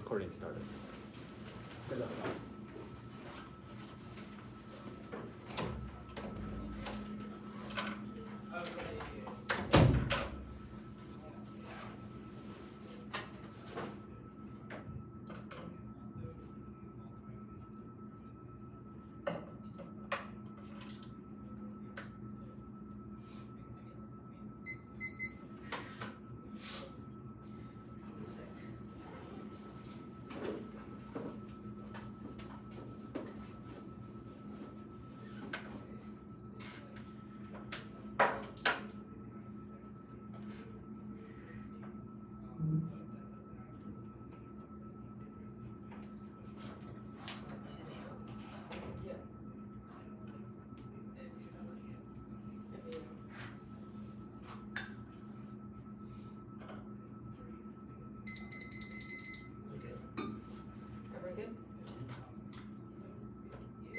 recording started. Good luck.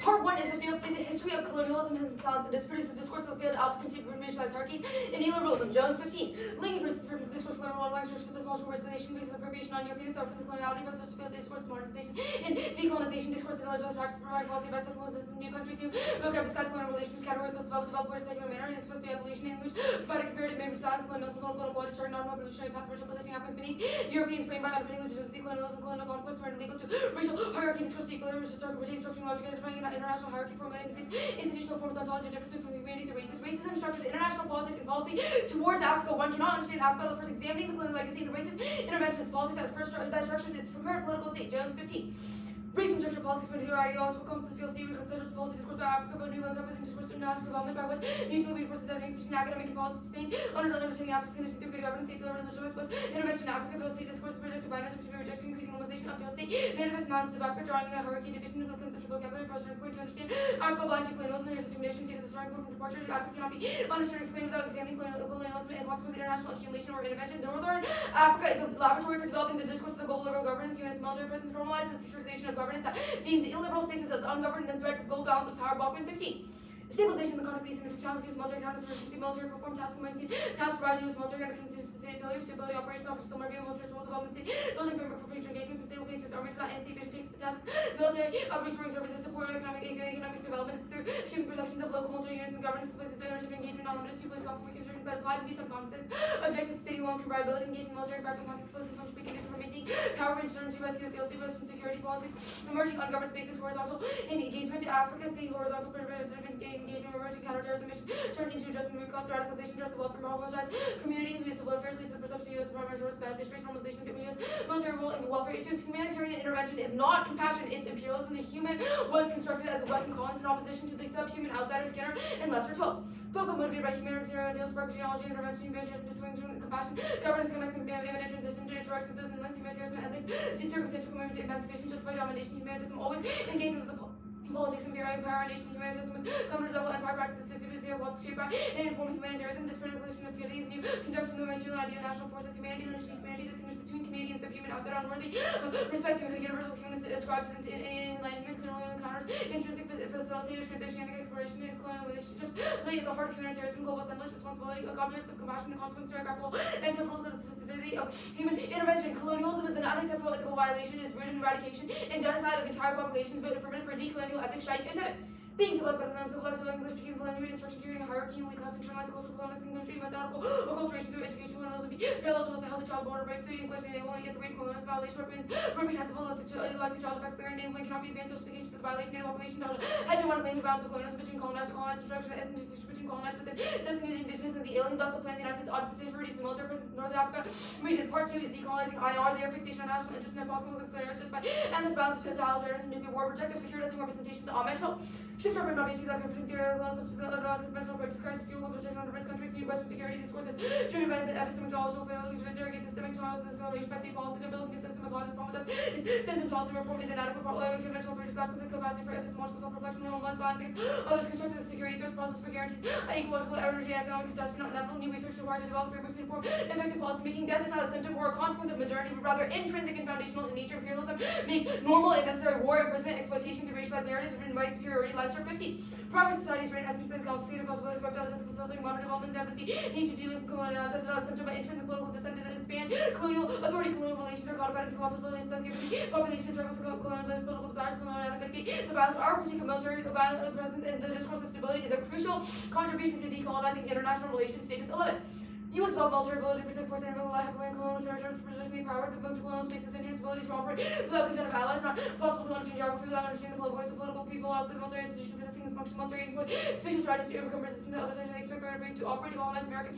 Part 1 is the field state. The history of colonialism has silenced and disproduced the discourse of the field of African racialized hierarchies and neoliberalism. Jones 15. Linking traces the discourse of colonial one structures of epistemological racialization based on appropriation on European orphans coloniality, but social field discourse of modernization and decolonization discourse of intellectual practice provide policy about colonization in new countries, new vocab discuss colonial relations, categories less developed in a secular manner, and supposed to be evolution in language, provide a comparative memory size, colonialism, colonial quality, chart, non-revolutionary path, racial positioning Africans beneath Europeans framed by underpinning legitimacy, colonialism, colonial conquest, rendered legal to racial hierarchy, discourse, equilibrium, historical routine, structuring logic, identifying international hierarchy, formulating states, institutional forms, ontology, difference between humanity, the races, racism structures, international politics, and policy towards Africa. One cannot understand Africa without first examining the colonial legacy and the racist interventionist politics that structures its current political state. Jones 15. Racism, structure, politics, political, ideological, comes to the field state, reconsiders policy, discourse by Africa, but new encompassing discourse of national development by West, mutually reinforcing dynamics between academic and policy sustained, understanding Africa's condition through good governance, state, field, religion, West, intervention in Africa, field state, discourse, projected binaries, which be rejection, increasing normalization of field state, manifest analysis of Africa, drawing in a hierarchy, division, of conceptual vocabulary, for us to understand Africa blind to colonialism, and here's determination, state as a starting point from departure, Africa cannot be understood or explained without examining colonialism and consequence international accumulation or intervention. Northern Africa is a laboratory for developing the discourse of the global liberal governance, units, military presence, normalizes the securitization of governance that deems the illiberal spaces as ungoverned and threat to the global balance of power. Bachman 15. Stabilization in the context of asymmetric challenges, use military counterinsurgency, military perform tasks, tasks provided use military under contingency state failure, stability operations offers still review military role development state, building framework for future engagement, for stable pace, use army design, and state vision takes the task, military restoring services, support economic development through shaping perceptions of local military units and governance places, ownership and engagement, not limited to police conflict reconstruction, but applied in some contexts, objectives, stating long-term viability, engagement, military practical context, police and function, precondition for maintaining power, insurgency, rescue, field state, and security policies, emerging ungoverned spaces, horizontal engagement to Africa, state horizontal engagement, emerging counterterrorism mission, turned into adjustment, root cause, radicalization, address the welfare, mobilize communities, use of welfare, leads to the perception of U.S. primary source, beneficiaries, normalization of U.S. military role in the welfare issues. Humanitarian intervention is not compassion, it's imperialism. The human was constructed as a Western colonist in opposition to the subhuman outsider, Skinner, and Lester 12. Focus motivated by humanitarian ideals, spark genealogy, intervention, humanitarianism, to swing to compassion, governance, connects, and imminent transition to interaction with those in less humanitarianism, ethics, to circumstantial commitment to emancipation, justified domination, humanitarianism, always engaged with the politics and power, nation, humanitarianism was come to resemble empire practices associated with imperial politics shaped by and informed humanitarianism. This particulation of purity is new conjunction of the material and ideal national forces, humanity, humanity, distinguished between community and subhuman, outside, unworthy, respect to universal humanness that ascribes to enlightenment, colonial encounters, intrinsic facilitators, transoceanic exploration, and colonial relationships, lay at the heart of humanitarianism, global assemblage, responsibility, objects of compassion, and consequence, geographical, and temporal specificity of human intervention. Colonialism is an unacceptable ethical violation. It is rooted in eradication and genocide of entire populations, but affirmative for decolonial ethics. Shaikh 7. Being civilized better than uncivilized, so English speaking language, instruction, creating a hierarchy, and class, internalized cultural development, country, methodical acculturation through education, colonialism be parallel to what the healthy child born or rape through English, enabling yet the rape colonialist violation reprehensible, like the child affects their enabling cannot be advanced justification for the violation of population, hegemonic language balance of colonialism between colonized or colonized, instruction, ethnic distinction between colonized within designated indigenous and the alien, thus the plan the United States odd substantial reduces military presence in North Africa region. Part 2 is decolonizing IR, their fixation on national interest and political considerations justified, and this balance to totalitarianism, nuclear war, reject their securitizing representations on mental. Shift over not being that conflicting theory allows up to the conventional approach, disguised fuel, protection under risk countries, new Western security discourses, treated by the epistemological failure to interrogate systemic tolerance and acceleration by state policies, ability to systemic causes, problematize symptom policy reform is inadequate, conventional approaches, backwards, and capacity for epistemological self-reflection, normalized violence against others, constructive security threats, process for guarantees, ecological energy, economic catastrophe, not inevitable, new research required to develop frameworks to inform effective policy making. Death is not a symptom or a consequence of modernity, but rather intrinsic and foundational in nature. Imperialism makes normal and necessary war, imprisonment, exploitation through racialized narratives, written by superiority, lies Chapter 15. Progress society's rate essence then confiscated possibilities wiped out the facilitating modern development and the need to deal with colonial symptom by intrinsic political descent and expand colonial authority, colonial relations are codified into law facilities that give the population struggle to colonial political desires, colonial and mitigate the violence. Our critique of military violent presence and the discourse of stability is a crucial contribution to decolonizing international relations. Status 11. U.S. developed military ability to protect force and rely heavily on colonial territories, protecting power to move to colonial spaces, enhance ability to operate without consent of allies. Not possible to understand geography without understanding the voice of political people outside the military institution possessing this function. Military include spatial strategies to overcome resistance to others and they expect to operate to colonize America.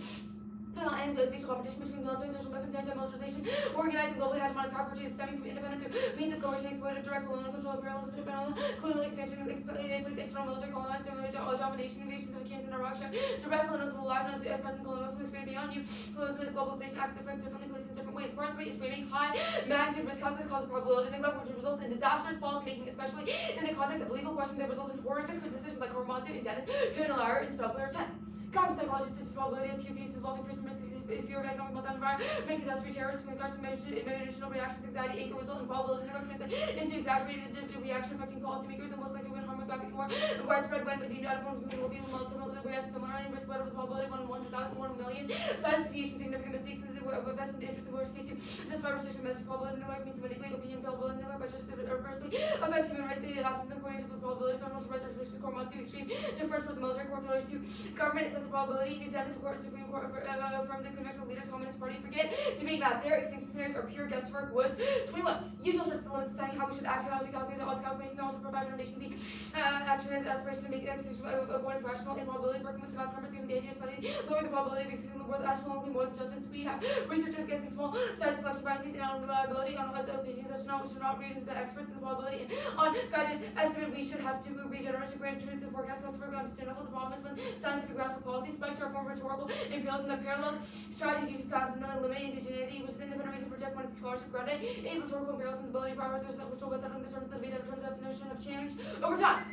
And a spatial competition between military and social weapons, anti-militarization, organizing globally hegemonic power purchases stemming from independent through means of coercion, exploitive, direct colonial control, imperialism, independent colonial expansion, place external military colonized, domination, invasions of Afghanistan and Iraq, direct colonialism alive, and present colonialism expanded beyond you. Colonialism is globalization, acts differently, places in different ways. Part 3 is framing high magnitude risk calculus, cause of probability neglect, which results in disastrous policy making, especially in the context of legal questions that result in horrific decisions like Monta and Dennis, Kuhnelauer, and Stubler 10. Common psychology such as probability is cases involving fear of economic meltdown environment, make catastrophe, terrorists, emotional reactions, anxiety, anger result in probability translate into exaggerated reaction affecting policymakers and most likely when harm with graphic more widespread when deemed adequate will be similarly react similarly risk better with probability 1 in 100,000, 1 in a million. Size deviation, significant mistakes in the vested interest in worst case to justify restriction message probability neglect means to manipulate opinion probability neglect by just adversely affect human rights. The absence of according to the probability fundamental rights are restricted core mod 2 extreme difference with the military core failure to government assess the probability intended support Supreme Court from the conventional leaders Communist Party forget debate math their extinction scenarios are pure guesswork. Woods 21 usual sorts of limits deciding how we should act, how to calculate the odds calculation, also provide foundation the action as aspiration to make the extinction of what is rational improbability working with the vast numbers given the idea of slightly lowering the probability of existing the world astronomically more than justice. We have researchers guessing small size selection biases and unreliability on what opinions that should not read into the experts in the probability and on guided estimate we should have to be generous to grant truth to the forecast customer understandable. The problem is when scientific grounds for policy spikes are a form of rhetorical imperialism that parallels strategies using science and eliminating indigeneity, which is independent reason to project when it's scholarship grounded in rhetorical imperialism, the ability of powers or control by settling the terms of the debate in terms of definition of change over time.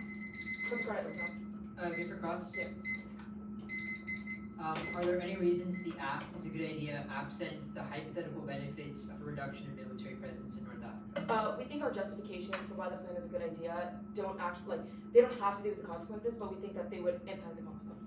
Comes credit over time. Good for cross? Yeah. Are there any reasons the app is a good idea absent the hypothetical benefits of a reduction in military presence in North Africa? We think our justifications for why the plan is a good idea don't actually, they don't have to do with the consequences, but we think that they would impact the consequences.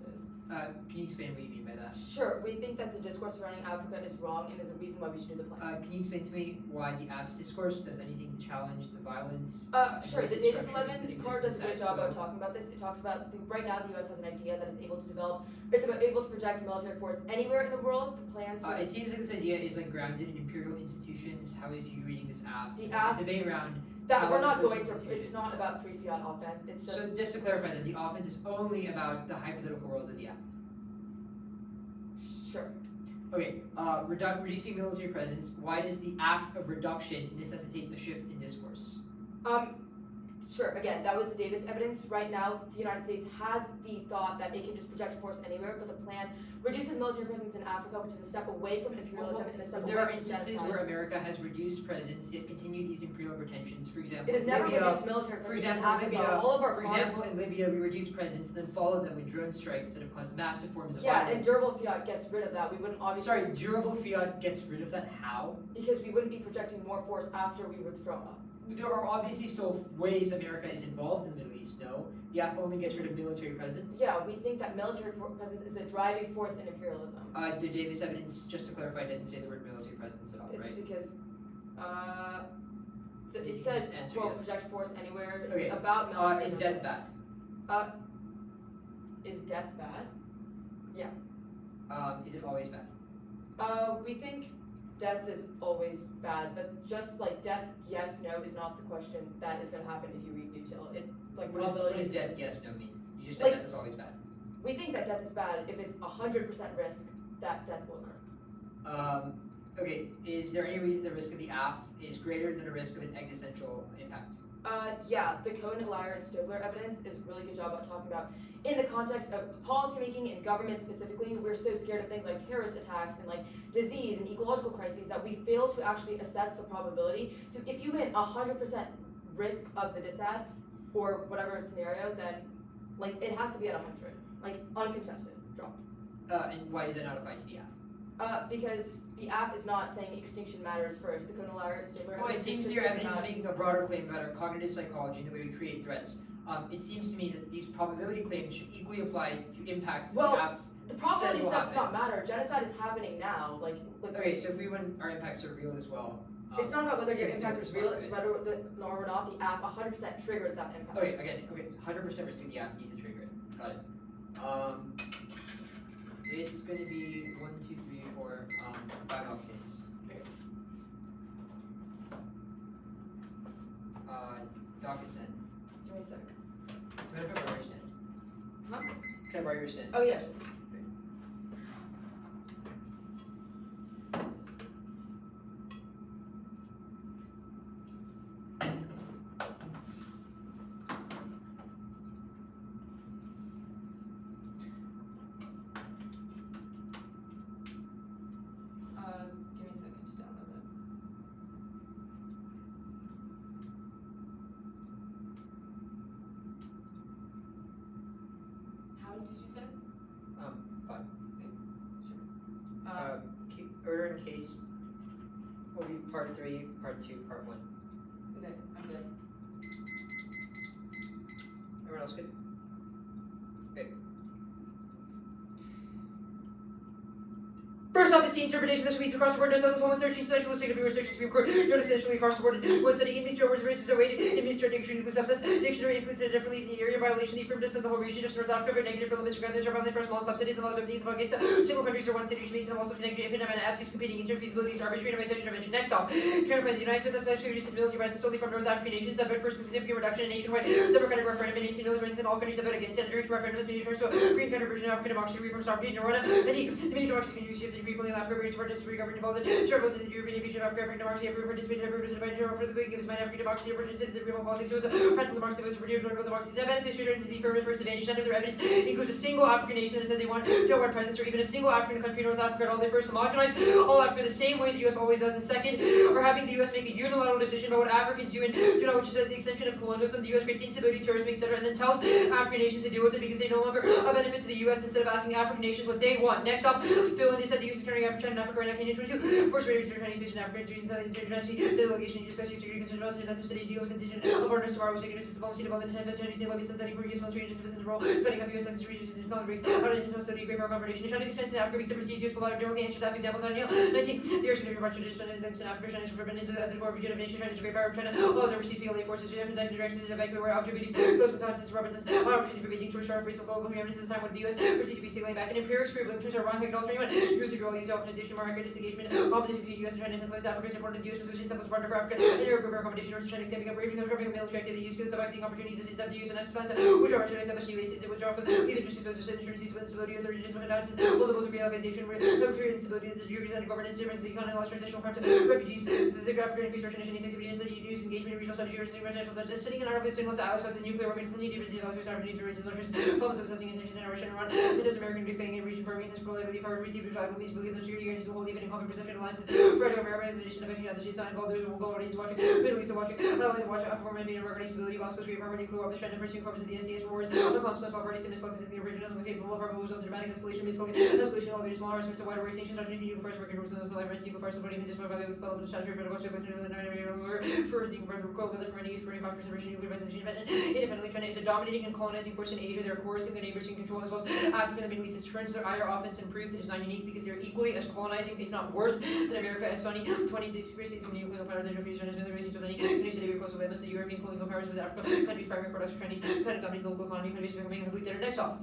Can you explain what you mean by that? Sure, we think that the discourse surrounding Africa is wrong and is a reason why we should do the plan. Can you explain to me why the app's discourse does anything to challenge the violence? Sure, the Davis 11 card does a great job of talking about this. It talks about, right now the U.S. has an idea that it's able to develop, able to project military force anywhere in the world. The plan to... It seems like this idea is like grounded in imperial institutions. How is you reading this app? The app... debate around... That we're not going for, it's not about pre-fiat offense, it's just... So just to clarify then, the offense is only about the hypothetical world of the app? Sure. Okay, reducing military presence, why does the act of reduction necessitate a shift in discourse? Sure, again, that was the Davis evidence. Right now, the United States has the thought that it can just project force anywhere, but the plan reduces military presence in Africa, which is a step away from imperialism and a step away from There are instances where America has reduced presence, yet continued these imperial pretensions. For example, it has never reduced military presence in Africa. Libya, all of our in Libya, we reduced presence, then followed them with drone strikes that have caused massive forms of violence. violence. And durable fiat gets rid of that. We wouldn't obviously... Sorry, durable fiat gets rid of that? How? Because we wouldn't be projecting more force after we withdraw. There are obviously still ways America is involved in the Middle East, no? The app only gets rid of military presence? Yeah, we think that military presence is the driving force in imperialism. The Davis evidence, just to clarify, doesn't say the word military presence at all, it's right? Because, it says, quote, yes. project force anywhere. It's Okay. about military Is death bad? Is death bad? Yeah. Is it always bad? We think death is always bad, but just like death, yes, no, is not the question that is going to happen if you read Util. It like What probability. does death, yes, no mean? You just said Like- death is always bad. We think that death is bad if it's 100% risk that death will occur. Okay, is there any reason the risk of the AF is greater than the risk of an existential impact? Yeah, the Cohen, Liar, and Stobler evidence is a really good job about talking about in the context of policymaking and government specifically. We're so scared of things like terrorist attacks and like disease and ecological crises that we fail to actually assess the probability. So if you win 100% risk of the disad or whatever scenario, then like it has to be at 100, like uncontested, dropped. And why does that not apply to the AF? Because the app is not saying extinction matters first. The Cohen, Liar, and Stobler. Well, it seems your evidence is making a broader claim about our cognitive psychology and the way we create threats. it seems to me that these probability claims should equally apply to impacts that Well, the AF The probability says will stuff does not happen. matter. Genocide is happening now. Like Okay, so if we when our impacts are real as well. it's not about whether your so impact is respond real, to it's it. whether or not the AF 100% triggers that impact. Okay, 100% risk to the app needs to trigger it. Got it. It's gonna be 1, 2, 3, 4, 5 off case. Doc is sent. Give me a sec. Can I borrow your stand? Huh? Can I borrow your stand? Oh yeah, sure. Give me a second to download it. How many did you say? 5. Sure. Order in case will be part 3, part 2, part 1. Okay, I'm good. Everyone else good? Okay. First off is the interpretation that speaks across the board. Notice that this whole 13 central significant research Supreme Court. Notice essentially across the board. One study in these words races are weighted. In these dictionary includes subsets. Dictionary includes a differently in the area violation. The affirmative of the whole region, just North Africa, for negative for limits. Regardless, are bound for small subsidies and laws beneath the floodgates. Single countries or one city, which makes them also connected to infinite amount of absence, competing interfeasibilities, arbitrary and intervention. Next off, counterpoint the United States especially reduces military presence solely from North African nations that vote for a significant reduction in nationwide democratic referendum in 18 million in all countries that vote against it. During referendums, many so green kind of version of African democracy, reform sovereignty, Rwanda. And the many democracies can use the equally in Africa, to participate government involved in struggle to the European invasion of African democracy. Every participant, every represented for the good gives my African democracy, represented the real politics, was a practical democracy, was a political democracy. That beneficiary to the affirmative first advantage. None of their evidence includes a single African nation that said they want no one presence, or even a single African country in North Africa at all. They first homogenize all Africa the same way the U.S. always does. And second, are having the U.S. make a unilateral decision about what Africans do and do not, which is at the extension of colonialism. The U.S. creates instability, terrorism, etc., and then tells African nations to deal with it because they no longer benefit to the U.S. instead of asking African nations what they want. Next off, Phillips said the U.S. is carrying Africa, China, and Africa right now. Kenya 22. First, ready to Chinese in Africa, the delegation discussed security concerns about the study deals contingent of partners tomorrow, was taking diplomacy development and Chinese naval base setting for U.S. military interventions role, cutting off U.S. access regions and conflicts, out of the study great power confrontation. Chinese expense in Africa makes a perceived use political directly answers after examples on 19. The Earth's going to be marching to China links in Africa. China's forbidden at the core of of nation. China's great power. China laws overseas PLA forces. Conducted directions in where opportunities close to continents represents an opportunity for Beijing to restore free global preeminence at the time when the U.S. perceived to be signaling back. And empirics prove limitations are wrong. Acknowledge anyone use the use optimization market disengagement competition between U.S. and China and Africa is important. The U.S. position itself as a partner for Africa and Europe group accommodation or China extending up briefing of military activity use of vaccine opportunities as of the use and national plans which are to establish new bases and withdraw from leave industries with insurances with instability of the regions with advantages will the most realization where the created instability of the security and governance difference the economy loss transitional crime to refugees the African increased Russian activity and study use engagement in regional strategy or international threats and studying an Arab signals to allies as nuclear weapons and need to receive allies opportunities for regional interests problems of assessing intentions and Russia and Iran it is American declaring in region permanent and probability power to receive reliable means believe that security guarantees will hold even in conflict perception alliances for Americanization affecting other states not involved there will go audience watching Middle East watching allies watching former being regarding stability Moscow's free power nuclear weapons trying to pursue purposes of the SDS wars the consequence all parties to misfocus in the original with capable of probable results in dramatic escalation escalation elevated small harassment to wider race nations strategy nuclear force working towards the library nuclear force supporting just more valuable scale of the strategy for the question first the quote whether for any use for any conference Russian nuclear position independently China is a dominating and colonizing force in Asia. They're coercing their neighbors in control as well as Africa and the Middle East. Its turns their ire offense and proves it is not unique because they're equally as colonizing, if not worse, than America and Sunni 20 conspiracies of nuclear power that refuse China's military races to any countries that close with the European colonial powers with Africa countries primary products Chinese kind of dominating local economy countries becoming complete their next off.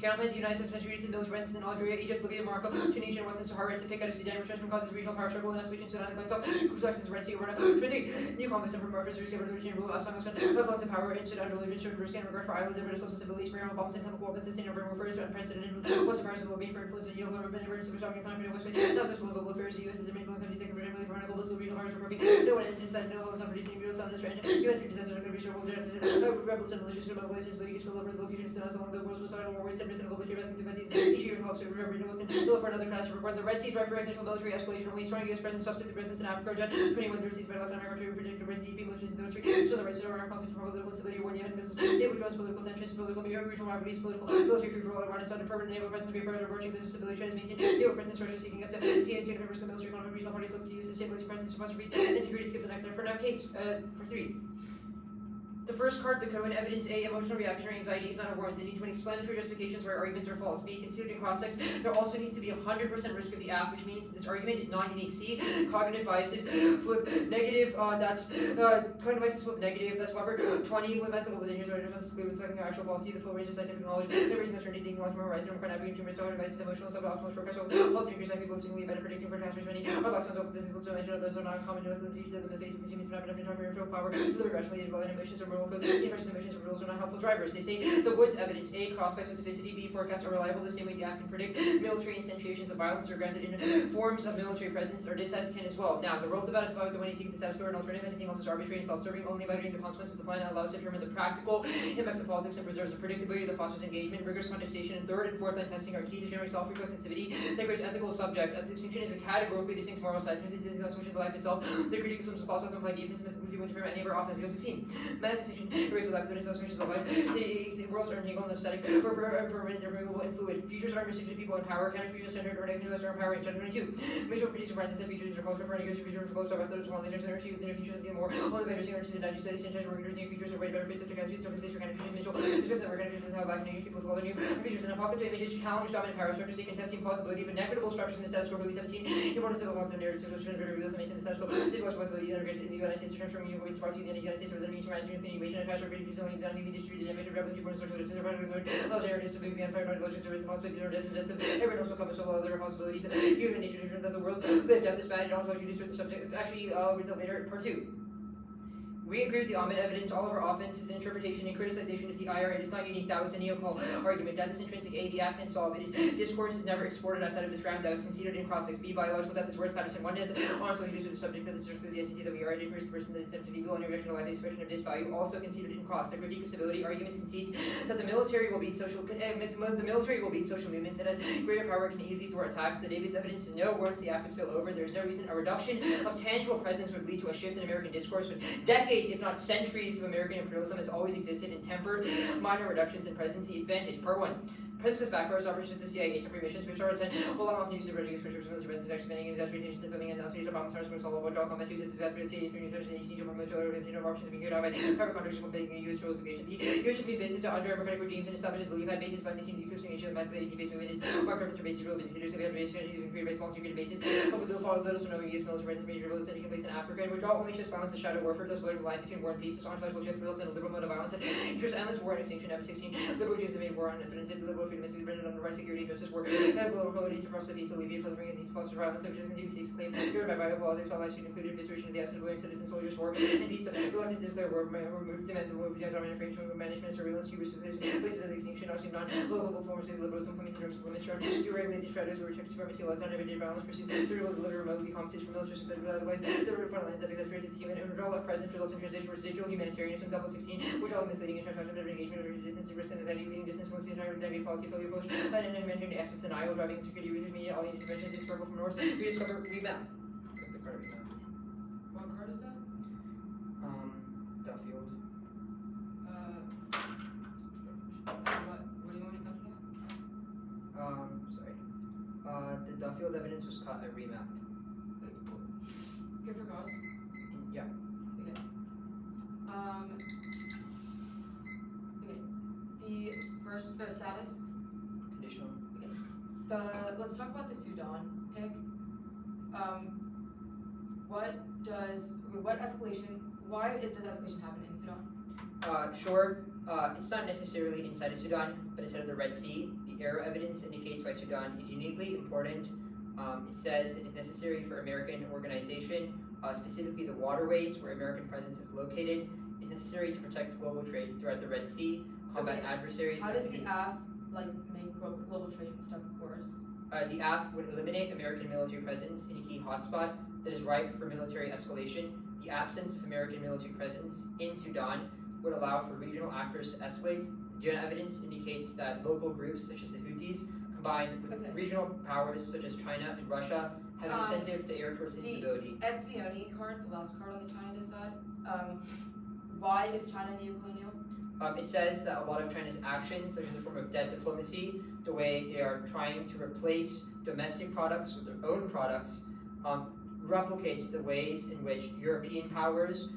Counterpoint the United States contributes to those rents in Algeria, Egypt, Libya, Morocco, Tunisia, and Western Sahara to pick out of Sudan, retrenchment causes regional power struggle and escalation Sudan and Khartoum, crucial access to Red Sea, Rwanda. 23. New conflicts and purpose risk of revolution rule as long as level to power in Sudan, religion, certain risk and regard for island liberty, social civilities, experimental bombs and chemical weapons, sustainable urban warfare, unprecedented Western powers will be for influence and global urban emergency for shocking confident Western. Now this one global affairs, the U.S. is the main country that can protect global school regional powers for no one inside no one is not producing real sound strand. UN disaster could be sure rebels and militias could mobilize but you can spill over the locations still along the world's most vital war 10% of global trade each year helps to remember no for another crash report. The Red Sea is ripe for existential military escalation. Only strong U.S. presence substitute the presence in Africa. Done 21 Red Seas by Latin America to predict the Red Sea military military. So the right side of our conflict, political instability, war, Yemen, missiles, naval drones, political tensions, political regional rivalries, political military free for all Iran and Saudi permanent naval presence be a part of approaching this stability, tries to maintain naval presence, Russia seeking up to see and universe the military economy, regional parties look to use the stability presence to foster peace and security. Skip the next for now case for 3. The first card, the Cohen evidence A, emotional reaction or anxiety is not a warrant. They need to explanatory justifications where arguments are false. B, considered in cross-text. There also needs to be 100% risk of the aff, which means this argument is non-unique. C, cognitive biases flip negative. That's cognitive biases flip negative. That's Weber. 20 with methyl dangerous or difference clear with second actual policy. The full range of scientific knowledge. Never seen this or anything like more horizon. We're navigating humorous devices, emotional suboptimal shortcuts. So policy figures like people seemingly better predicting for tasks many. Our box on the people to mention others are not common to use them in the face of consumers not enough internal power. Deliver rationally as well in emotions or moral code. The impressions emotions and rules are not helpful drivers. They say the Woods evidence A, cross by specificity. B, forecasts are reliable the same way the AF can predict. Military instantiations of violence are grounded in forms of military presence, or dissets can as well. Now, the role of the battle is about the one he seeks to satisfy an alternative. Anything else is arbitrary and self-serving. Only evaluating the consequences of the plan allows to determine the practical impacts of politics and preserves the predictability that fosters engagement. Rigorous contestation and third and fourth line testing are key to generating self-reflectivity that creates ethical subjects. Distinction is a categorically distinct moral side because it is not switching to life itself. The criticism of class implied deism is conclusive when different any of our offense will succeed. Manifestation erases life, there is no switching to life. The worlds are entangled in the static, or permanent, they're removable and fluid. Futures are restricted to people in power. Counter futures centered or negative are empowering. Chapter 22. Mutual critiques of branches that futures are culture for negative futures for close methods one lasers energy within a future more. Only better seeing and digest studies and workers new futures are way better face to cast futures over space for kind of futures mutual. Discuss that we're going to futures how back new people with all their new futures in a pocket to images challenge dominant power structures. They contesting possibility of inequitable structures in the status quo. Release 17. Importance of a long-term narrative to spin very real summation in the status quo. Physical possibilities integrated in the United States to transform new ways to parts of the United States over the means of managing continuation and attached organizations only done even distributed image of revenue for social justice or practically learned. Allows areas to move beyond paranoid logics or raise possibilities or death and deaths of everyone else will come as well other possibilities. Human nature determines that the world live death is bad. You don't want you to destroy the subject. Actually, I'll read that later. Part 2. We agree with the Ahmed evidence. All of our offense is an interpretation and criticization of the IRA. It is not unique. That was a neo-call argument. Death is intrinsic. A, the AF can solve. It is discourse is never exported outside of this round. That was considered in cross-text. B, biological death is worse. Patterson 1 death. Honestly, used with the subject that is through the entity that we are. It refers to the person that is tempted evil and reaction to life. The expression of disvalue also considered in cross. The critique of stability argument concedes that the military will beat social movements. It has greater power, can easily thwart attacks. The Davis evidence is no warrants the AF would spill over. There is no reason a reduction of tangible presence would lead to a shift in American discourse. When decades, if not centuries, of American imperialism has always existed in tempered minor reductions in presence. The advantage. Part 1. Presence goes back for us, operations of the CIA, temporary missions, which are 10. Hold on, news, the ready expressions, military presence, expanding, and exasperations, and filming, and announcements, about terms, all over, draw combat, uses, exasperated, CIA, siege, organization of options being carried out by private contractors, being used rules of agent. The use should be basis to under democratic regimes and establishes the lead basis, funding team, the accusation of the based movement is more preference for basic rule, but leaders have base strategies being created by small security bases. Over the follow little to no US military presence, major rebels taking place in Africa, and withdrawal only shows violence to shadow warfare, thus blurring the lines between war and peace. Sociological shift results in a liberal mode of violence that ensures endless war and extinction. Ever 16. Liberal regimes have made war on infinite, liberal freedom is dependent on the right security, justice, war, global qualities across the peace, alleviate for the bringing these foster violence, which is continues to claim, driven by biopolitics, all action included evisceration of the absolute willing citizen soldiers, war, and peace, reluctant to declare war, remove demands of war, beyond dominant framework of management, surveillance, hubris, places of extinction, also non-local forms of liberalism, coming to terms of limits, deregulated strategies, where check supremacy, laws on everyday violence, pursues, to deliver remotely competence from militarism that radicalize the front lines that exasperates to human, and withdrawal of presence results in transition for residual humanitarianism, double 16, which all misleading and transactional engagement, or distance, risk, and anxiety, leading distance, most of the entire identity policy, failure approach, and humanitarian access denial, driving insecurity, research media, all interventions, explorable from north, rediscover, remap. The card remap. What card is that? Duffield. What do you want me to cut that? Sorry. The Duffield evidence was cut, I remapped. Good for cause? Yeah. Okay. Okay. The first status. Conditional. Let's talk about the Sudan pick. Why does escalation happen in Sudan? Sure. It's not necessarily inside of Sudan, but inside of the Red Sea. The arrow evidence indicates why Sudan is uniquely important. It says it is necessary for American organization, specifically the waterways where American presence is located, is necessary to protect global trade throughout the Red Sea, combat adversaries. How does the AF make global trade and stuff worse? The AF would eliminate American military presence in a key hotspot that is ripe for military escalation. The absence of American military presence in Sudan would allow for regional actors to escalate. The evidence indicates that local groups such as the Houthis, combined with regional powers such as China and Russia, have an incentive to err towards instability. The Etzioni card, the last card on the China side, why is China neo-colonial? It says that a lot of China's actions, such as a form of debt diplomacy, the way they are trying to replace domestic products with their own products, replicates the ways in which European powers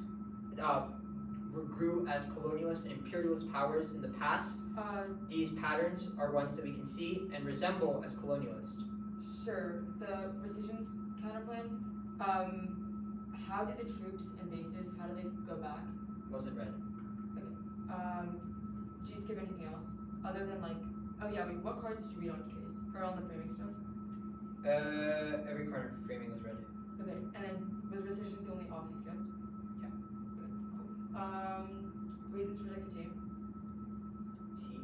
grew as colonialist and imperialist powers in the past. These patterns are ones that we can see and resemble as colonialist. Sure. The rescissions counterplan. How do the troops and bases? How do they go back? Wasn't read. Okay. Did you skip anything else other than like? Oh yeah. Wait. What cards did you read on case or on the framing stuff? Every card of framing was read. Okay. And then was rescissions the only off you skipped? Yeah. Okay. Cool. Reasons to reject the team. T.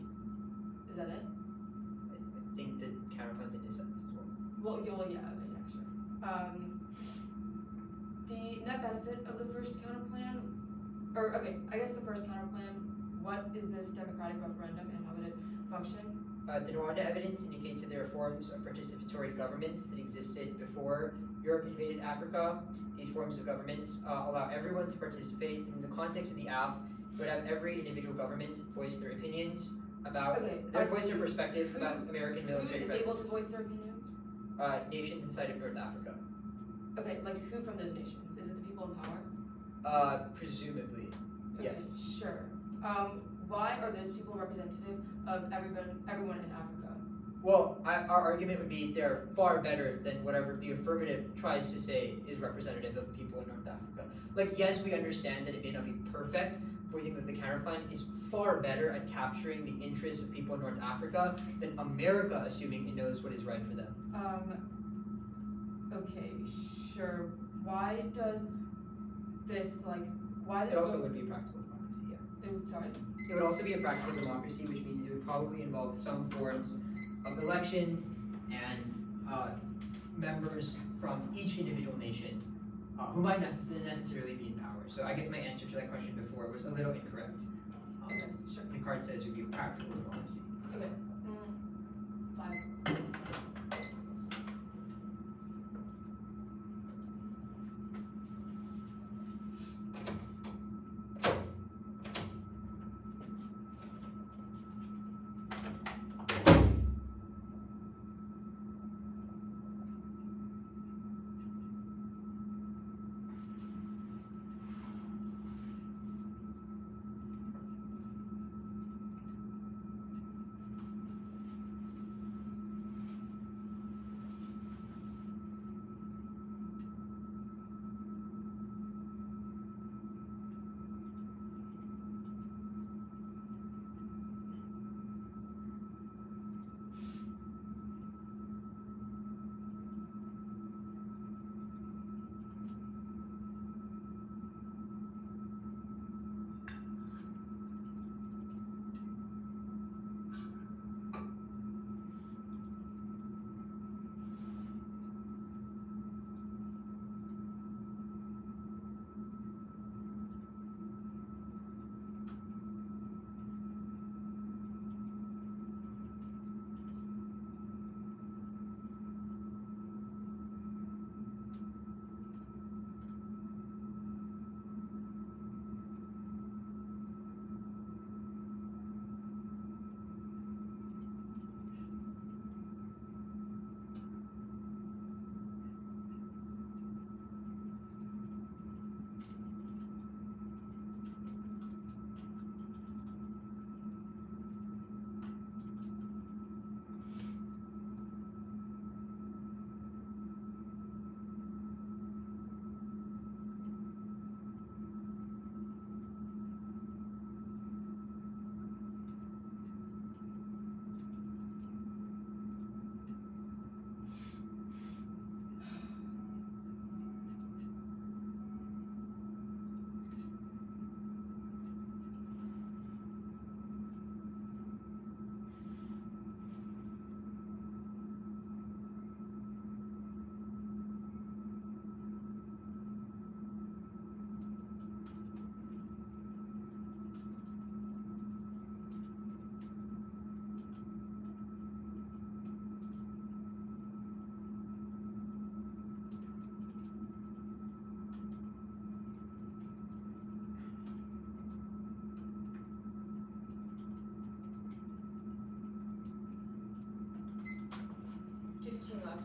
Is that it? I think the counterpoints in this sentence as well. Well, yeah. Okay. Yeah. Sure. The net benefit of the first counterplan, or okay, I guess the first counterplan. What is this democratic referendum and how would it function? The Rwanda evidence indicates that there are forms of participatory governments that existed before Europe invaded Africa. These forms of governments allow everyone to participate. In the context of the AF, it would have every individual government voice their opinions about, voice their perspectives about American military Who is presence. able to voice their opinions? Nations inside of North Africa. Okay, like who from those nations? Is it the people in power? Presumably, Okay, yes. sure. Why are those people representative of everyone in Africa? Well, our argument would be they're far better than whatever the affirmative tries to say is representative of people in North Africa. Like, yes, we understand that it may not be perfect, but we think that the counterplan is far better at capturing the interests of people in North Africa than America, assuming it knows what is right for them. Okay, sure. Why does this, why does It also would be a practical democracy, yeah. sorry? It would also be a practical democracy, which means it would probably involve some forms of elections and members from each individual nation who might not necessarily be in power. So I guess my answer to that question before was a little incorrect. Okay, sure. The card says it would be a practical democracy. Okay. 5. Left.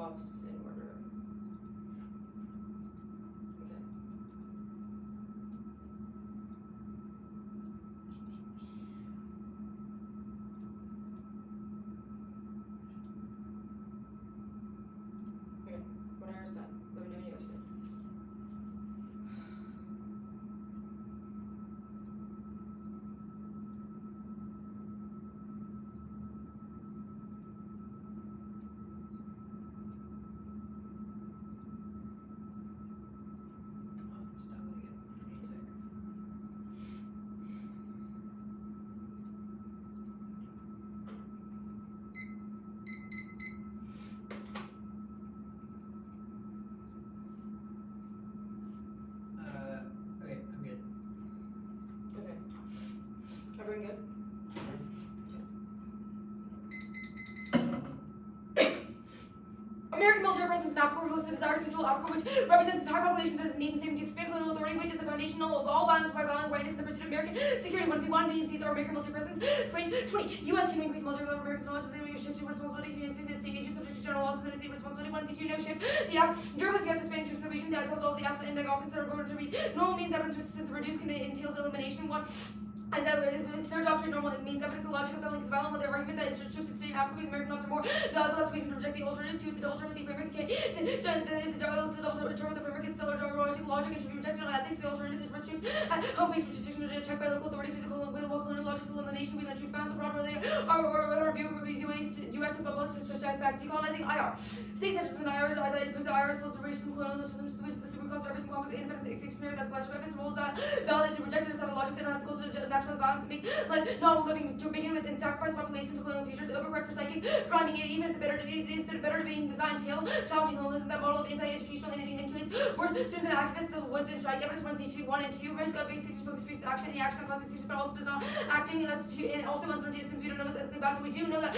offs in order. Okay. Okay, what are our set? Let me know when you guys are good. Just downloading it. Give me a sec. Okay, I'm good. Okay. Everyone good? American military presence in Africa reflects the desire to control Africa, which represents entire populations as its name seems to expand colonial authority, which is the foundation of all violence by violent whiteness in the pursuit of American security. 1C1 PMCs or American military presence. Frame 20. U.S. can increase military level of American knowledge that they will shift to responsibility. PMCs as state agents subject to general laws and state responsibility. 1C2 no shift. The Durable with U.S. Hispanic troops in the region that tells all the African and officers that are going to be normal means evidence which since reduce can entails elimination. One. As their job to normal, it means evidence of logic of the links violent with their argument that its troops succeed in Africa because American laws are more valuable. That's a reason to reject the alternative. Two, it's a double term with the framework. It's a double term with the framework. It's still a logic and should be rejected on ethics. The alternative is rich troops at home base, which is checked by local authorities. With colonial logic, elimination, we let troops bounce abroad where they are, or review U.S. and public to check back decolonizing IR. States such as the IR proves the IR's full duration colonial systems, which is the super cause of every single conflict, independence, extinction, that's less evidence, role of that validation, rejected, set of logic, and unethical to naturalized violence, make life not living to begin with, and sacrifice population to colonial futures, overcorrect for psychic priming, even if the better being designed to heal, challenging colonialism, that model of anti-educational entity influence, worse, students and activists, the woods and strike, evidence 1C2, 1 and 2, risk of being station focused free action, any action that causes extinction, but also does not acting, and also uncertainty assumes we don't know what's ethically bad, but we do know that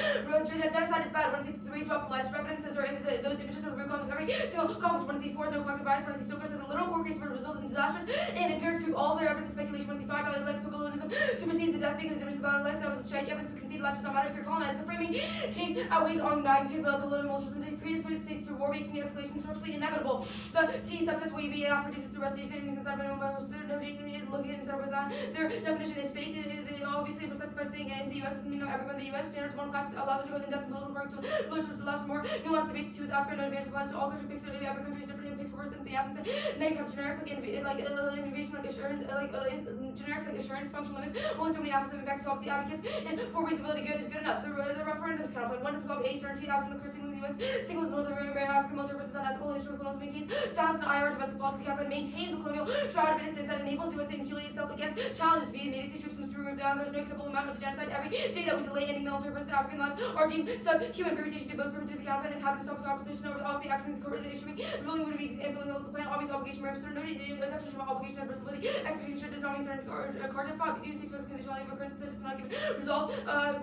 genocide is bad. 1C3, drop the lies for evidence, those images are the root cause of every single conflict. 1C4, no cognitive bias. 1C Stoker says the literal court case will result in disastrous, and empirics prove all their evidence is speculation. 1C5, value life, co-ballonism supersedes the death because the difference about life that was a strike. Evidence to concede life does not matter if you're colonized. The framing case outweighs on magnitude of colonialism to predispose states to war, making the escalation socially inevitable. The T subsets will be after reduces to restation enemies inside by noting looking inside with that. Their definition is fake. It obviously specifies saying in the U.S. doesn't mean everyone in the U.S. Standards one class allows it to go in depth and political work to village which allows for more nuanced debates. Two is Africa, no advantage applies to all countries. Picks every country is different and picks worse than the Africans. Next have generic innovation like assurance generics like assurance, functional limits. Only so many absence of impacts to obviously advocates and for reasonability good is good enough. The referendums counterpoint. One is resolve A certainty absent of cursing with the U.S. single North American African military versus unethical historical colonialism maintains silence and IR domestic policy campaign maintains the colonial shroud of innocence that enables the U.S. to inoculate itself against challenges. The immediacy troops must be removed down. There's no acceptable amount of genocide. Every day that we delay any military versus African lives are deemed subhuman. Permutation to both permit to the campaign is having to stop the competition over off the actions currently issuing. Ruling would be examining the plan. All means obligation. Remember, noting the definition of obligation and versatility. Expectation does not mean turn card to five. Use the conditionality of occurrences such as not given resolve.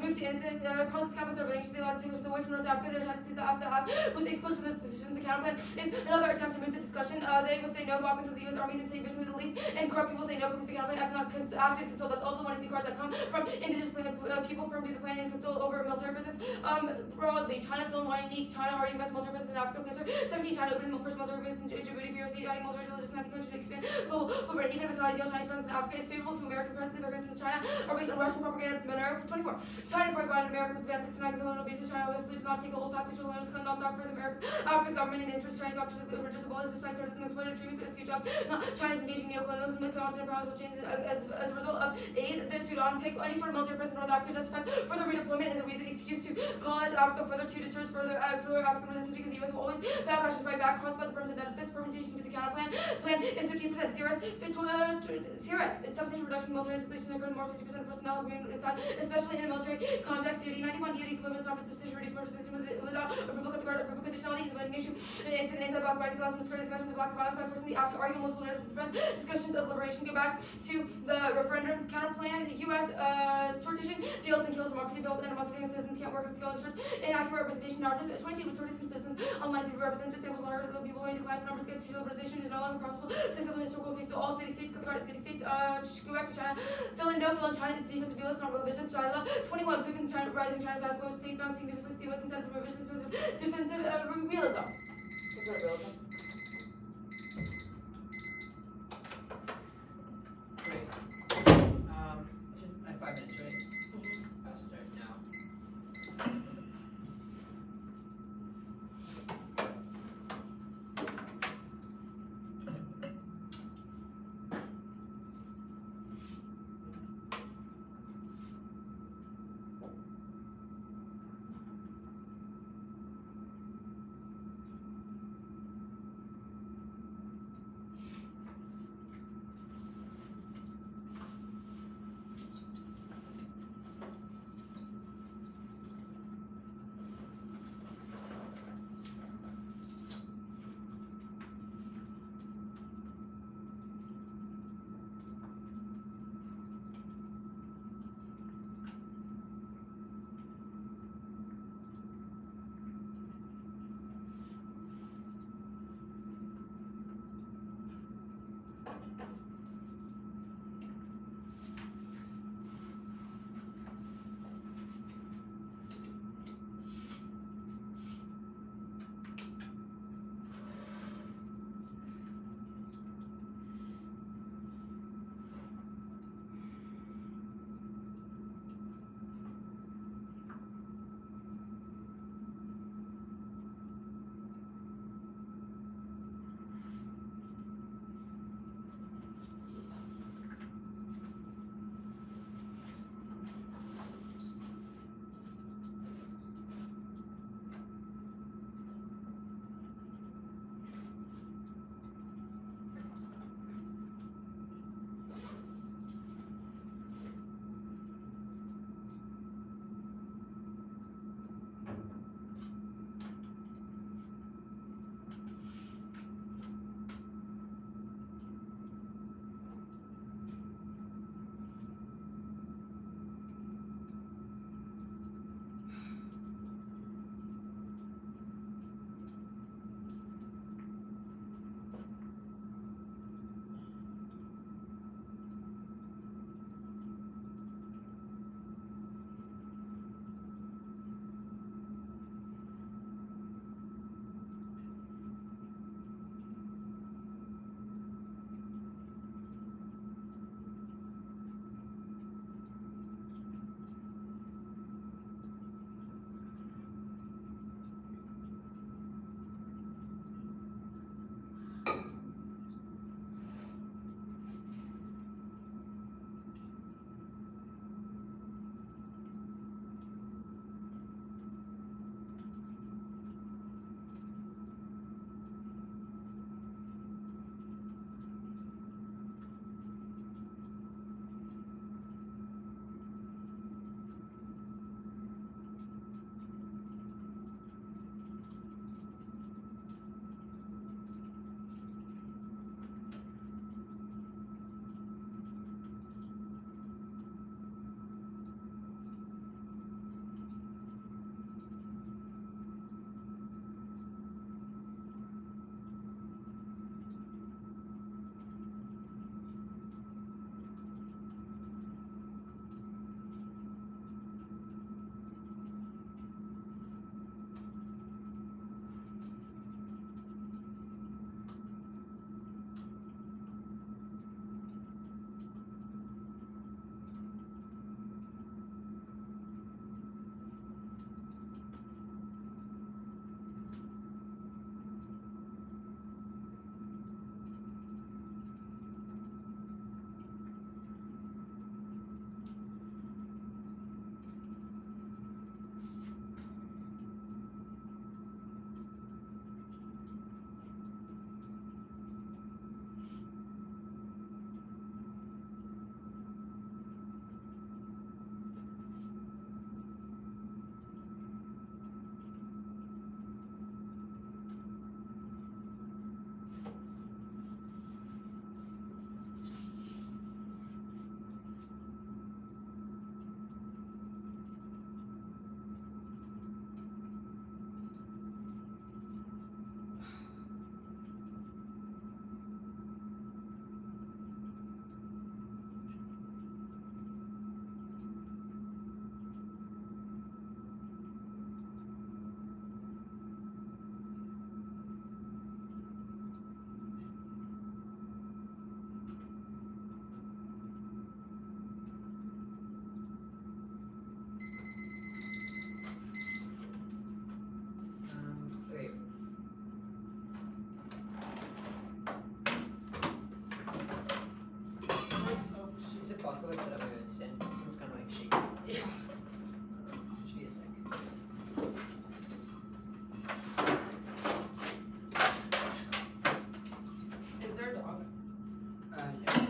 Moves to innocent process campaigns are eventually allowed to go away from North Africa. There's had to see the was excluded from the decision. The counterplan is another attempt to move the discussion. They would say no. Bob says the U.S. Army and state vision with elites and corrupt people say no. Permit the counterplan after consult. That's all the 1C cards that come from indigenous people. Permit the plan and consult over military presence. Broadly, China film one unique. China already invests military presence in Africa. Closer 17. China opened the first military presence in Djibouti. PRC adding military intelligence in 19 countries to expand global footprint. Even if it's not ideal, Chinese presence in Africa is favorable to American presence. Their presence in China are based on Russian propaganda. Minerva 24. China provided America with the benefits and colonial abuses. China obviously does not take the whole path to colonialism and not sacrifice Africa's government and interests. Chinese doctors as irreducible as despite criticism exploited treatment but as jobs. China's engaging neocolonialism. The continent process changes as a result of aid. The Sudan pick any sort of military presence in North Africa justifies further redeployment as a reason excuse to colonize Africa further to deter further African resistance because the U.S. will always backlash and fight back. Crossed by the permanent benefits. Permutation to the counterplan. Plan is 15%. CRS. It's substantial reduction in military installations occurring more 50% personnel agreement aside, especially in a military context. DoD 91 DoD commitments not substantially reduced military without approval conditionality is a voting issue. It's an anti-block right. Last discussion action to block the violence by forcing the after arguing multiple layers of defense, discussions of liberation, go back to the referendums, counter plan, the U.S. Sortition, fields and kills, democracy bills, and demonstrating citizens can't work with skill and truth, inaccurate representation, narratives, 22 with sorties and citizens unlikely to be represented, samples are heard, the people may decline for numbers, get to liberalization is no longer possible, successful historical case, so all city-states, cut the guard at city-states, go back to China, fill in China is defensive realist, not revisions, China, 21, picking China, rising China status quo, state bouncing, displace the U.S. instead of revisions, defensive realism. That's what realism. Great. I have 5 minutes, right? I'll start now. possible to set up my own stand? This one's kind of like shaky. Yeah. Just be a sec. Is there a dog? Yeah.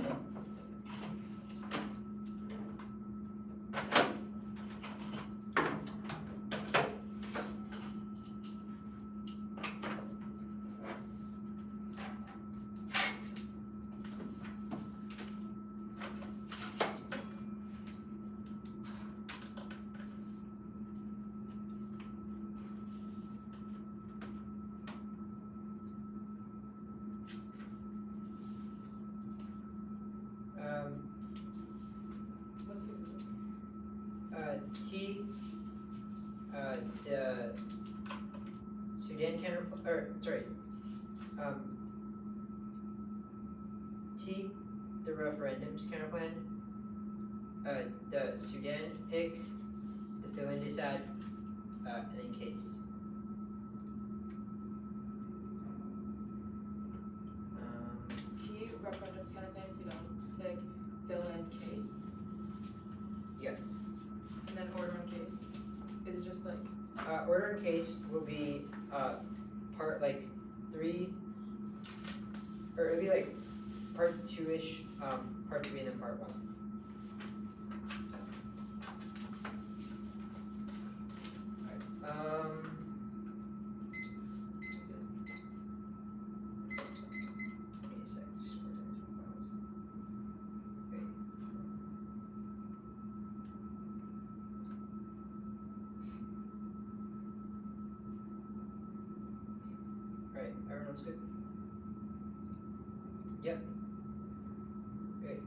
What's the T, the Sudan T, the referendums counterplan, the Sudan pick, the fill-in decide, and then case. T referendums kind of thing, Sudan pick, fill in case. Yeah. And then order in case. Is it just like Order in case will be part like 3, or it'll be like part 2-ish, part 3, and then part 1. Alright. Wait a sec, just organize my files. Wait. Alright, everyone else good? Yep. Great.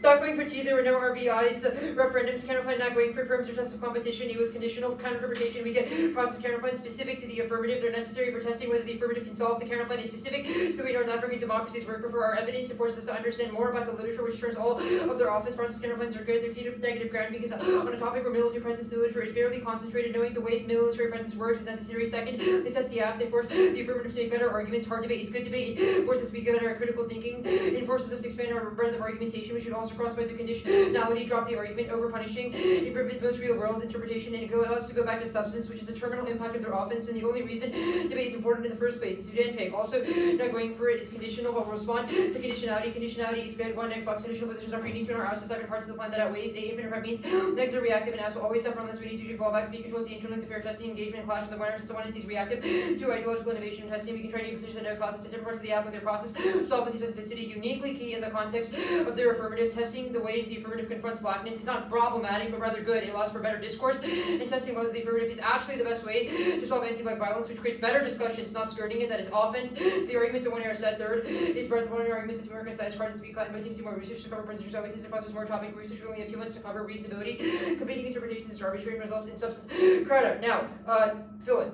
Not going for T, there were no RVIs. The referendums counterplan not going for perms or tests of competition. It was conditional counterplan. We get process counterplan specific to the affirmative. They're necessary for testing whether the affirmative can solve. The counterplan is specific to the way North African democracies work. Before our evidence, it forces us to understand more about the literature, which turns all of their offense process counterplans are good. They're key to negative ground because on a topic where military presence, the literature is barely concentrated. Knowing the ways military presence works is necessary. Second, they test the aff. They force the affirmative to make better arguments. Hard debate is good debate. It forces us to be good at our critical thinking. It forces us to expand our breadth of argumentation. We should also cross by the conditionality, drop the argument over punishing. It provides most real world interpretation and it allows us to go back to substance, which is the terminal impact of their offense and the only reason debate is important in the first place. The Sudan pick. Also, not going for it, it's conditional, but we'll respond to conditionality. Conditionality is good. One egg flux conditional positions are unique to our house, 7 parts of the plan that outweighs. A infinite prep means negs are reactive and as will always suffer unless we need to fallbacks. B controls the interlink to fair testing, engagement, and clash with the winners. So 1 is reactive. 2 ideological innovation and testing. We can try new positions that no causes to different parts of the app with their process. Solve with specificity, uniquely key in the context of their affirmative testing. The ways the affirmative confronts blackness is not problematic, but rather good. It allows for better discourse and testing whether the affirmative is actually the best way to solve anti-black violence, which creates better discussions, not skirting it. That is offense to the argument. The 1 error set. Third is breadth. 1 error arguments that American size cards to be cut by teams do more research to cover presidential services and fosters more topic research. We only have 2 months to cover reasonability. Competing interpretations is arbitrary and results in substance. Crowd now, fill in.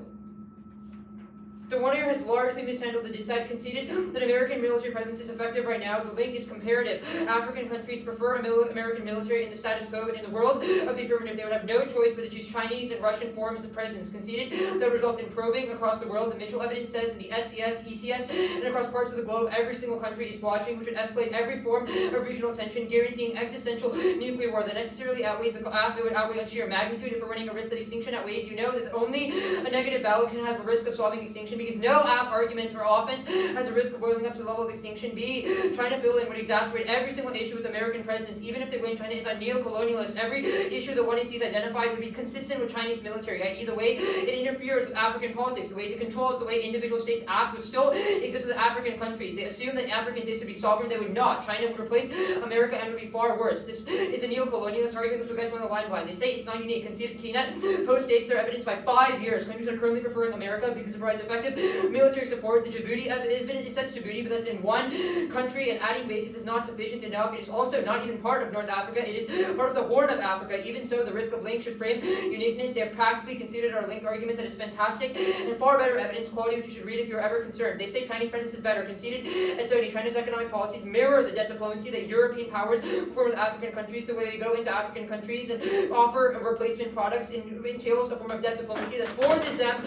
The 1 error has largely mishandled the decide, conceded that American military presence is effective right now. The link is comparative. African countries prefer American military in the status quo, and in the world of the affirmative, they would have no choice but to choose Chinese and Russian forms of presence. Conceded that would result in probing across the world. The Mitchell evidence says in the SCS, ECS, and across parts of the globe, every single country is watching, which would escalate every form of regional tension, guaranteeing existential nuclear war that necessarily outweighs the AF. It would outweigh on sheer magnitude if we're running a risk that extinction outweighs. You know that only a negative ballot can have a risk of solving extinction because no AF arguments or offense has a risk of boiling up to the level of extinction. B, China fill in would exacerbate every single issue with American presence. Even if they win, China is a neo-colonialist. Every issue the 1 sees identified would be consistent with Chinese military, i.e. the way it interferes with African politics, the ways it controls, the way individual states act would still exist with African countries. They assume that African states would be sovereign. They would not. China would replace America and would be far worse. This is a neo-colonialist argument which will get you on the line blind. They say it's not unique. Conceded Keynet post-dates their evidence by 5 years. Countries are currently preferring America because it provides effective military support. The Djibouti evidence, it says Djibouti, but that's in one country, and adding bases is not sufficient enough. It is also not even part of North Africa. It is part of the Horn of Africa. Even so, the risk of link should frame uniqueness. They have practically considered our link argument that is fantastic and far better evidence quality, which you should read if you're ever concerned. They say Chinese presence is better. Conceded and so China's economic policies mirror the debt diplomacy that European powers perform with African countries. The way they go into African countries and offer replacement products entails a form of debt diplomacy that forces them.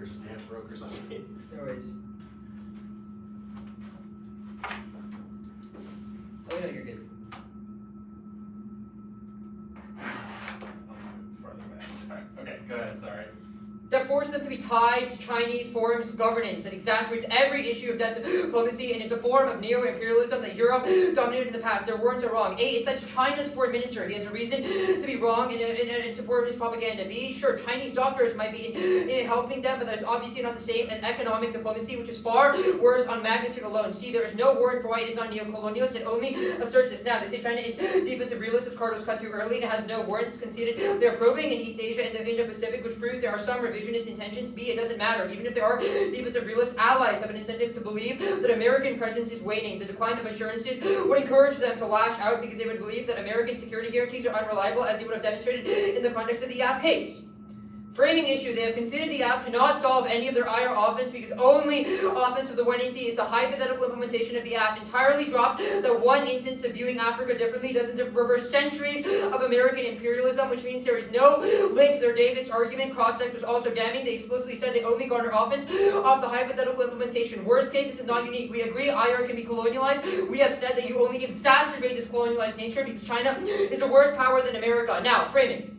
stamp broke or something. No worries. Oh no, you're good. Farther back, sorry. Okay, go ahead, sorry. That forces them to be tied to Chinese forms of governance that exacerbates every issue of that diplomacy and is a form of neo-imperialism that Europe dominated in the past. Their words are wrong. A, it says China's foreign minister. He has a reason to be wrong in support of his propaganda. B, sure, Chinese doctors might be in helping them, but that is obviously not the same as economic diplomacy, which is far worse on magnitude alone. C, there is no warrant for why it is not neo-colonialist. It only asserts this. Now, they say China is defensive realist, as Carter was cut too early, and has no warrants conceded. They're probing in East Asia and the Indo-Pacific, which proves there are some revisionist intentions. B, it doesn't matter. Even if there are defensive realist allies have an incentive to believe that American presence is waning. The decline of assurances would encourage them to lash out because they would believe that American security guarantees are unreliable, as they would have demonstrated in the context of the AF case. Framing issue, they have considered the AF cannot solve any of their IR offense because only offense of the 1AC is the hypothetical implementation of the AF. Entirely dropped that one instance of viewing Africa differently doesn't reverse centuries of American imperialism, which means there is no link to their Davis argument. Cross-sex was also damning. They explicitly said they only garner offense off the hypothetical implementation. Worst case, this is not unique. We agree IR can be colonialized. We have said that you only exacerbate this colonialized nature because China is a worse power than America. Now, framing.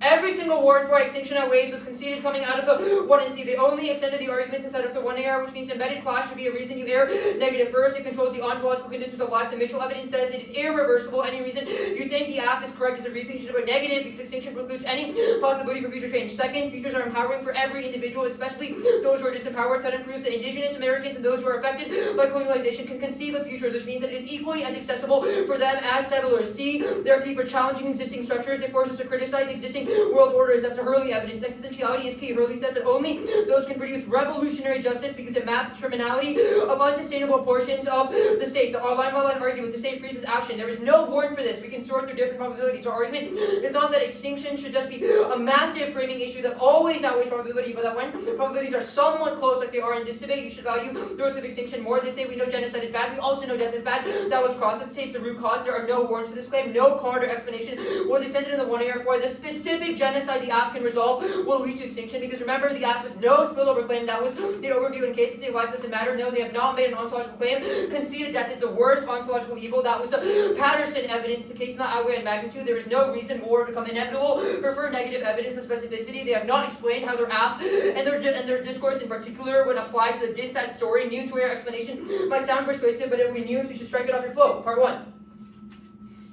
Every single warrant for extinction outweighs was conceded coming out of the 1NC. They only extended the arguments inside of the 1AR, which means embedded class should be a reason you err negative. First, it controls the ontological conditions of life. The Mitchell evidence says it is irreversible. Any reason you think the AF is correct is a reason you should vote negative because extinction precludes any possibility for future change. Second, futures are empowering for every individual, especially those who are disempowered. Third, proves that indigenous Americans and those who are affected by colonialization can conceive of futures, which means that it is equally as accessible for them as settlers. C, their key for challenging existing structures. They force us to criticize existing world orders. That's the Hurley evidence. Existentiality is key. Hurley says that only those can produce revolutionary justice because it maps the terminality of unsustainable portions of the state. The line-by-line arguments, the state freezes action. There is no warrant for this. We can sort through different probabilities. Our argument is not that extinction should just be a massive framing issue that always outweighs probability, but that when the probabilities are somewhat close, like they are in this debate, you should value the risk of extinction more. They say we know genocide is bad. We also know death is bad. That was crossed. It states the root cause. There are no warrants for this claim. No card or explanation was extended in the 1AR for the specific genocide the AF can resolve will lead to extinction, because remember, the AF was no spillover claim. That was the overview in case they say life doesn't matter. No, they have not made an ontological claim. Conceded death is the worst ontological evil. That was the Patterson evidence. The case is not outweighed in magnitude. There is no reason war become inevitable. Prefer negative evidence of specificity. They have not explained how their AF and their discourse in particular would apply to the dissat story. New to our explanation might sound persuasive, but it will be new, so you should strike it off your flow. Part 1.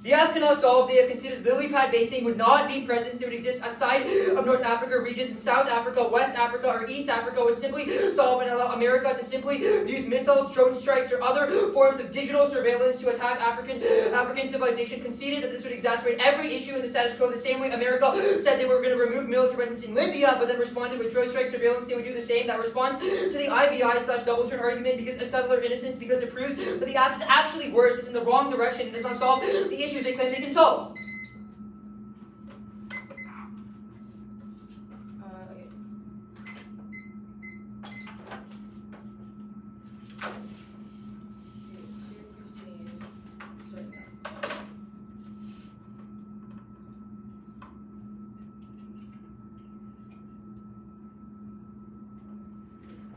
The AF cannot solve. They have considered lily pad basing would not be present, so it would exist outside of North Africa regions. In South Africa, West Africa, or East Africa would simply solve and allow America to simply use missiles, drone strikes, or other forms of digital surveillance to attack African civilization. Conceded that this would exacerbate every issue in the status quo. The same way America said they were going to remove military presence in Libya, but then responded with drone strike surveillance, they would do the same. That responds to the IVI/double turn argument because of settler innocence, because it proves that the AF is actually worse. It's in the wrong direction. It does not solve the issues they claim they can solve.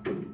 Okay.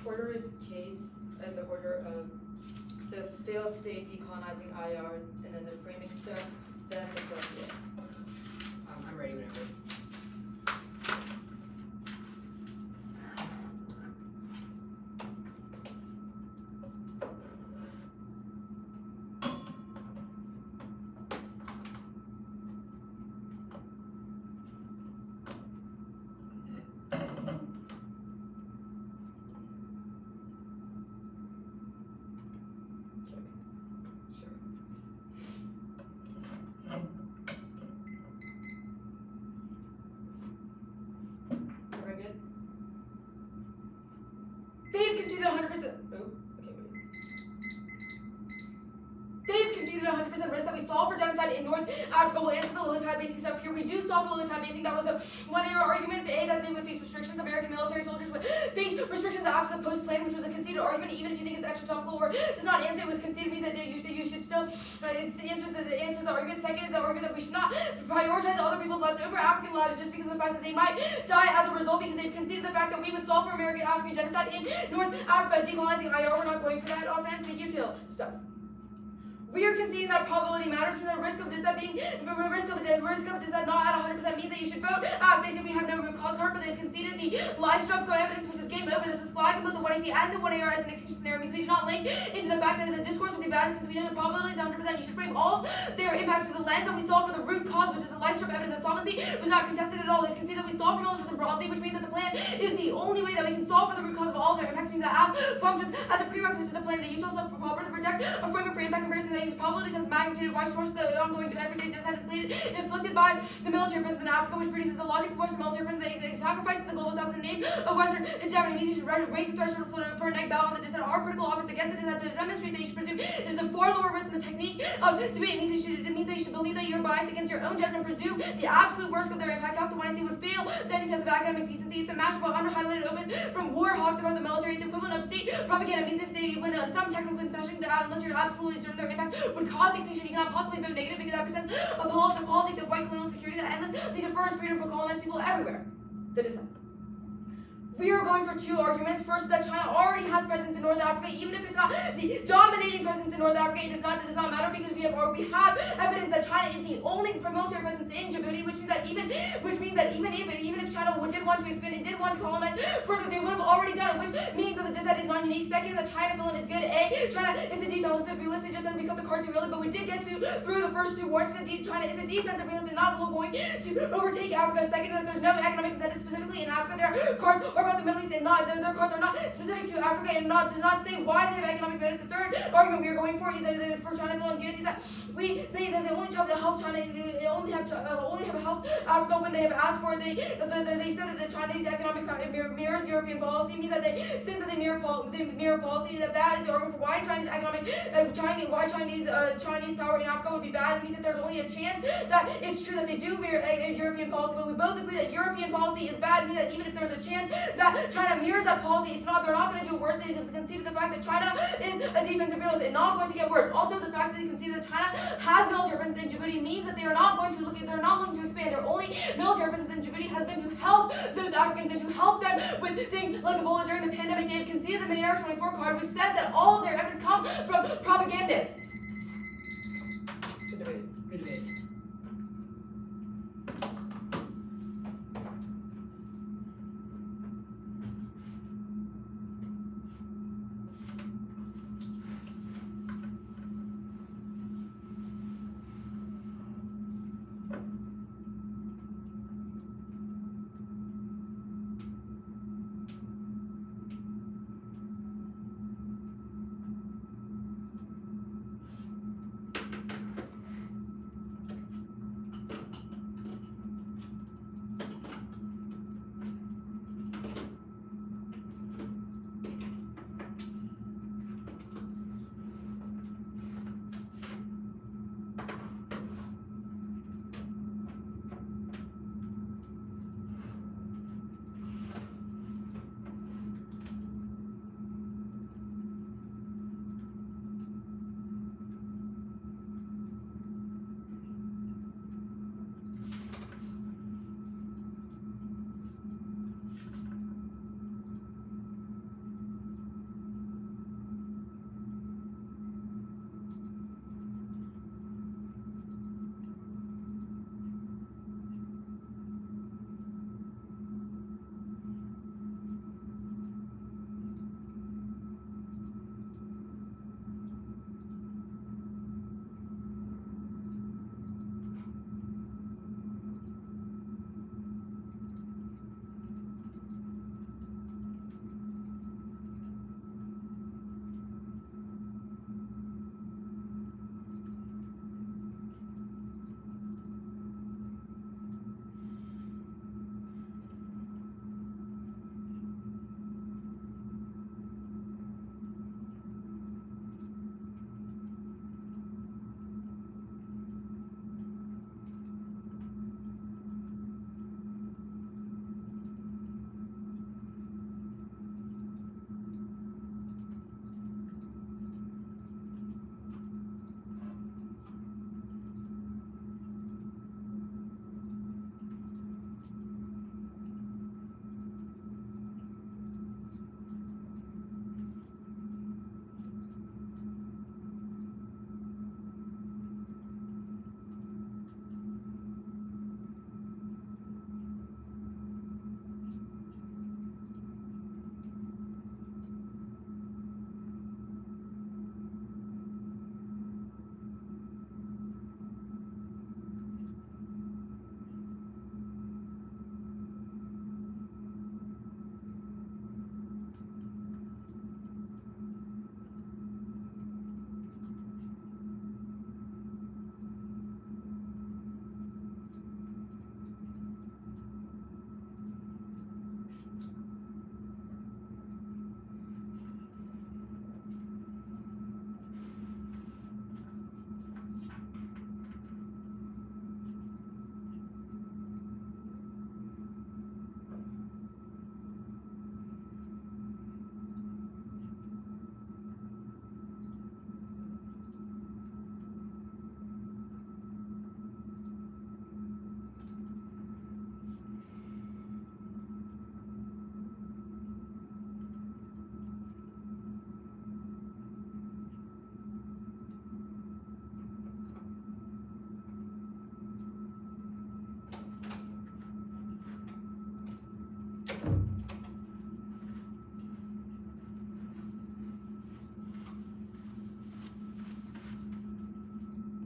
order is case in the order of the failed state decolonizing IR, and then the framing stuff, then the failed state. I'm ready whenever. Sure. Very good. They've conceded 100%. Oh, okay, wait. They've conceded 100% risk that we solve for genocide in North Africa. We'll answer the lily pad basing stuff here. We do solve for lily pad basing. That was a one-error argument. A, that they would face restrictions. American military soldiers would face restrictions after the post plan, which was a conceded argument, even if you think it's extra topical or does not answer. It was conceded means that you should still it answers the argument. Second is the argument that we should not prioritize other people's lives over African lives just because of the fact that they might die as a result, because they've conceded the fact that we would solve for American African genocide in North Africa. Decolonizing IR, we're not going for that offense. The util stuff. We are conceding that probability matters, and the risk of dissent not at 100% means that you should vote. They say we have no root cause hurt, but they've conceded the Lystrom co-evidence, which is game over. This was flagged in both the 1AC and the 1AR as an execution scenario, means we should not link into the fact that the discourse would be bad, since we know the probability is 100%. You should frame all their impacts through the lens that we solve for the root cause, which is the Lystrom evidence that solvency was not contested at all. They've conceded that we solve for militarism broadly, which means that the plan is the only way that we can solve for the root cause of all of their impacts, means that AF functions as a prerequisite to the plan. The usual stuff for proper to protect a framework for impact comparison that uses probability times magnitude, wide source the ongoing everyday genocide inflicted by the military presence in Africa, which produces the logic of Western military presence that sacrifices the global south in the name of Western hegemony. Means you should raise the threshold for a neg battle on the dissent. Our critical offense against the dissent to demonstrate that you should presume it is a far lower risk than the technique of debate. It means that you should believe that you're biased against your own judgment, presume the absolute worst of their impact. Out the 1AC would fail the any test of academic decency. It's a match about under highlighted open from war hawks about the military. It's equivalent of state propaganda. It means if they win some technical concession, unless you're absolutely certain their impact would cause extinction, you cannot possibly vote negative, because that presents a politics of white colonial security that endlessly defers freedom for colonized people everywhere. The dissent. We are going for two arguments. First, that China already has presence in North Africa, even if it's not the dominating presence in North Africa. It does not matter, because we have evidence that China is the only military presence in Djibouti, which means that even if China did want to expand, it did want to colonize further, they would have already done it, which means that the dissent is non-unique. Second, that China feeling is good. A, China is a defensive realist. They just said we cut the card too early, but we did get through the first two warrants. China is a defensive realist and not going to overtake Africa. Second, that there's no economic incentive specifically in Africa. Their cards are about the Middle East, and their cards are not specific to Africa, and does not say why they have economic motives. The third argument we are going for is that for China feeling good is that they only have to help China. They only have helped Africa when they have asked for it. They said that the Chinese economic mirrors European policy, means that since they mirror policy, that is the argument for why Chinese Chinese power in Africa would be bad. It means that there's only a chance that it's true that they do mirror European policy, but we both agree that European policy is bad. It means that even if there's a chance that China mirrors that policy, they're not going to do it worse. They conceded the fact that China is a defensive realist and not going to get worse. Also, the fact that they conceded that China has military presence in Djibouti means that they're not looking to expand. Their only military presence in Djibouti has been to help those Africans and to help them with things like Ebola during the pandemic. They've conceded the Mid-Air 24 card, which says that all of their evidence come from propagandists.